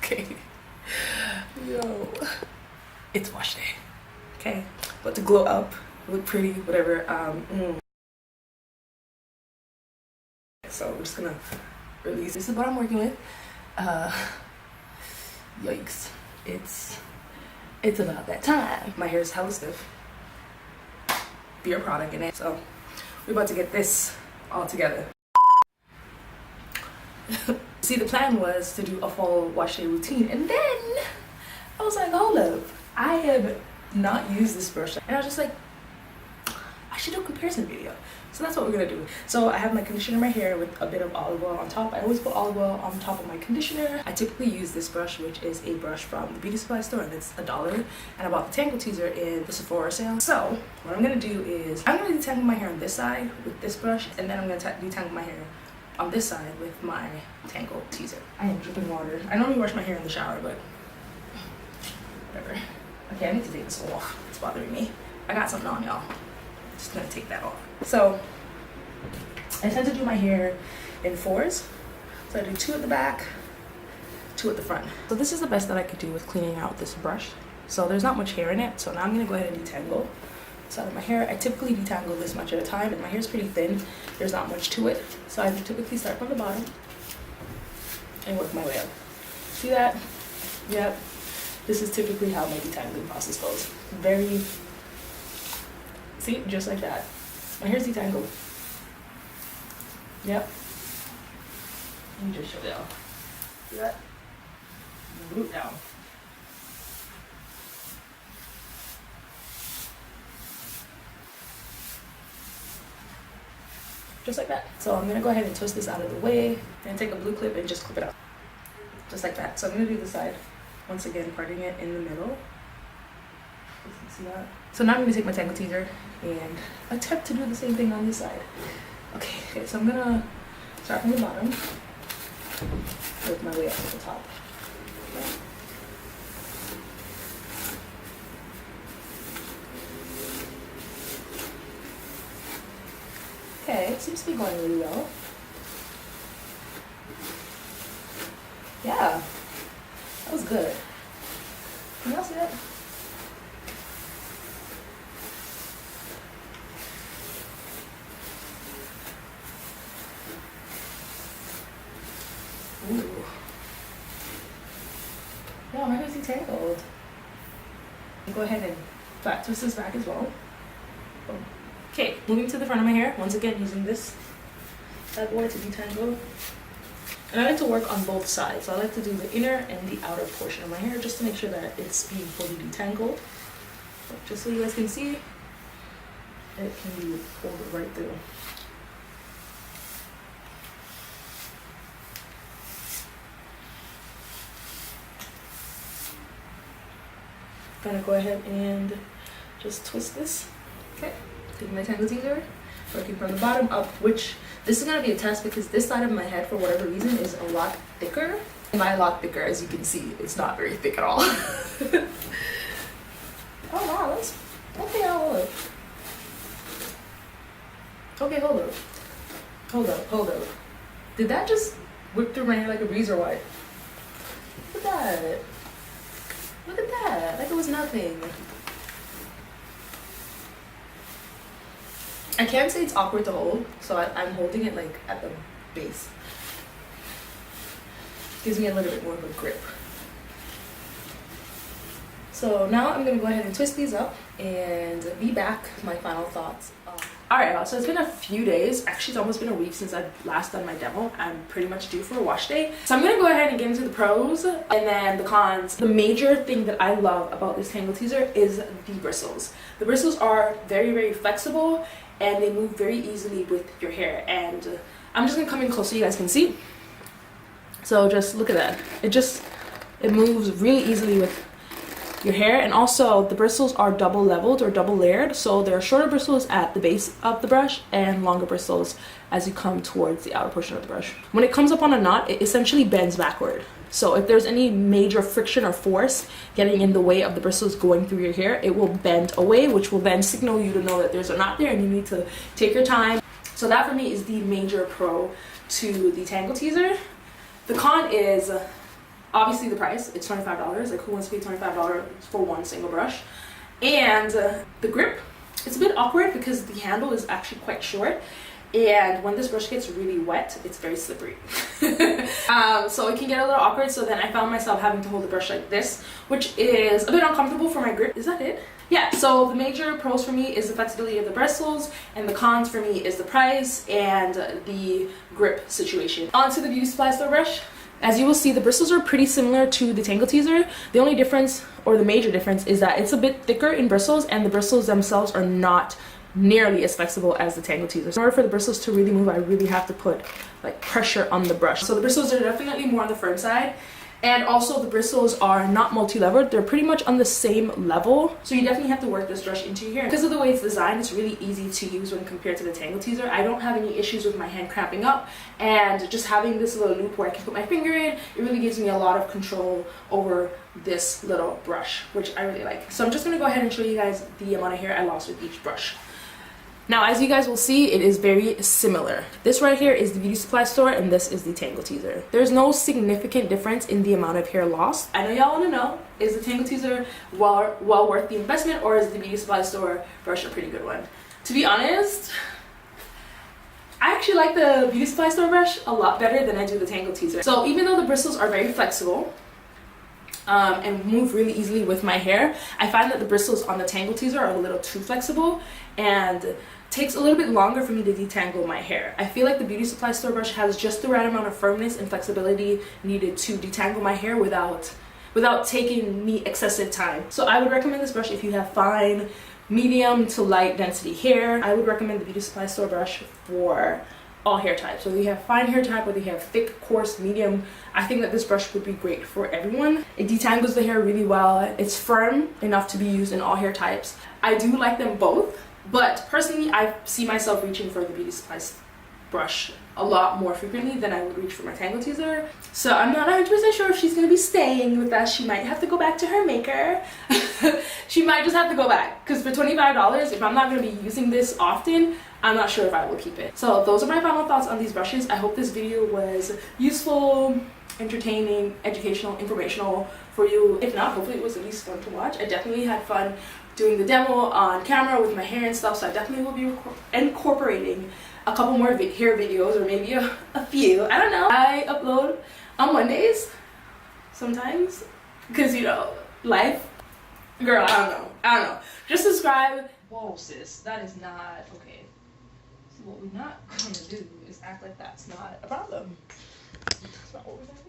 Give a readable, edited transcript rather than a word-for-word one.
Okay. Yo. It's wash day. Okay. But to glow up, look pretty, whatever. So we're just gonna release. This is what I'm working with. Yikes. It's about that time. My hair is hella stiff. Beer product in it. So we're about to get this all together. See, the plan was to do a fall wash day routine, and then I was like, hold up, I have not used this brush, and I was just like, I should do a comparison video. So that's what we're gonna do. So I have my conditioner in my hair with a bit of olive oil on top. I always put olive oil on top of my conditioner. I typically use this brush, which is a brush from the beauty supply store, and it's $1. And I bought the Tangle Teezer in the Sephora sale. So what I'm gonna do is I'm gonna detangle my hair on this side with this brush, and then I'm gonna detangle my hair on this side with my Tangle Teezer. I am dripping water. I normally wash my hair in the shower, but whatever. Okay, I need to take this off. It's bothering me. I got something on, y'all. Just gonna take that off. So I tend to do my hair in 4s. So I do 2 at the back, 2 at the front. So this is the best that I could do with cleaning out this brush. So there's not much hair in it. So now I'm gonna go ahead and detangle the side of my hair. I typically detangle this much at a time, and my hair is pretty thin. There's not much to it. So I typically start from the bottom and work my way up. See that? Yep. This is typically how my detangling process goes. Very, see, just like that. My hair's detangled. Yep. Let me just show y'all. See that? Root down. Just like that. So I'm gonna go ahead and twist this out of the way and take a blue clip and just clip it out. Just like that. So I'm gonna do the side. Once again, parting it in the middle. See that? So now I'm gonna take my Tangle Teezer and attempt to do the same thing on this side. Okay, so I'm gonna start from the bottom, work my way up to the top. Okay, it seems to be going really well. Yeah, that was good. Can y'all see that? Ooh. Yeah, my hair's detangled. Go ahead and back twist this back as well. Boom. Okay, moving to the front of my hair. Once again, using this bad boy to detangle. And I like to work on both sides. So I like to do the inner and the outer portion of my hair just to make sure that it's being fully detangled. So just so you guys can see, it can be pulled right through. Gonna go ahead and just twist this. Okay, taking my Tangle Teezer, working from the bottom up, which this is gonna be a test because this side of my head, for whatever reason, is a lot thicker. And by a lot thicker, as you can see, it's not very thick at all. Oh wow, that's okay. Hold up. Okay, hold up. Did that just whip through my hair like a breeze or what? Look at that. Look at that, like it was nothing. I can't say it's awkward to hold, so I'm holding it like at the base. Gives me a little bit more of a grip. So now I'm gonna go ahead and twist these up and be back with my final thoughts. Alright, y'all, so it's been a few days. Actually, it's almost been a week since I've last done my demo. I'm pretty much due for a wash day. So I'm gonna go ahead and get into the pros and then the cons. The major thing that I love about this Tangle Teezer is the bristles. The bristles are very, very flexible and they move very easily with your hair. And I'm just gonna come in close so you guys can see. So just look at that. It moves really easily with your hair, and also the bristles are double leveled or double layered, so there are shorter bristles at the base of the brush and longer bristles as you come towards the outer portion of the brush. When it comes up on a knot, it essentially bends backward. So if there's any major friction or force getting in the way of the bristles going through your hair, it will bend away, which will then signal you to know that there's a knot there and you need to take your time. So that for me is the major pro to the Tangle Teezer. The con is Obviously the price, it's $25. Like, who wants to pay $25 for one single brush? And the grip, it's a bit awkward because the handle is actually quite short, and when this brush gets really wet, it's very slippery. So it can get a little awkward, so then I found myself having to hold the brush like this, which is a bit uncomfortable for my grip. Is that it? Yeah, so the major pros for me is the flexibility of the bristles, and the cons for me is the price and the grip situation. Onto the beauty supply store brush. As you will see, the bristles are pretty similar to the Tangle Teezer. The only difference, or the major difference, is that it's a bit thicker in bristles, and the bristles themselves are not nearly as flexible as the Tangle Teezer. In order for the bristles to really move, I really have to put like pressure on the brush. So the bristles are definitely more on the firm side. And also the bristles are not multi-levered, they're pretty much on the same level. So you definitely have to work this brush into your hair. Because of the way it's designed, it's really easy to use when compared to the Tangle Teezer. I don't have any issues with my hand cramping up, and just having this little loop where I can put my finger in, it really gives me a lot of control over this little brush, which I really like. So I'm just gonna go ahead and show you guys the amount of hair I lost with each brush. Now, as you guys will see, it is very similar. This right here is the beauty supply store, and this is the Tangle Teezer. There's no significant difference in the amount of hair lost. I know y'all want to know, is the Tangle Teezer well worth the investment, or is the beauty supply store brush a pretty good one? To be honest, I actually like the beauty supply store brush a lot better than I do the Tangle Teezer. So even though the bristles are very flexible, and move really easily with my hair, I find that the bristles on the Tangle Teezer are a little too flexible and takes a little bit longer for me to detangle my hair. I feel like the beauty supply store brush has just the right amount of firmness and flexibility needed to detangle my hair without taking me excessive time. So I would recommend this brush if you have fine, medium to light density hair. I would recommend the beauty supply store brush for all hair types. Whether you have fine hair type, whether you have thick, coarse, medium, I think that this brush would be great for everyone. It detangles the hair really well. It's firm enough to be used in all hair types. I do like them both, but personally I see myself reaching for the beauty supply brush a lot more frequently than I would reach for my Tangle Teezer. So I'm not 100% sure if she's gonna be staying with that. She might have to go back to her maker. She might just have to go back, because for $25, if I'm not gonna be using this often, I'm not sure if I will keep it. So those are my final thoughts on these brushes. I hope this video was useful, entertaining, educational, informational for you. If not, hopefully it was at least fun to watch. I definitely had fun doing the demo on camera with my hair and stuff, so I definitely will be incorporating a couple more hair videos, or maybe a few. I don't know. I upload on Mondays sometimes, because, you know, life. Girl, I don't know. Just subscribe. Whoa, sis, that is not okay. So what we're not gonna do is act like that's not a problem. That's not what we're gonna do.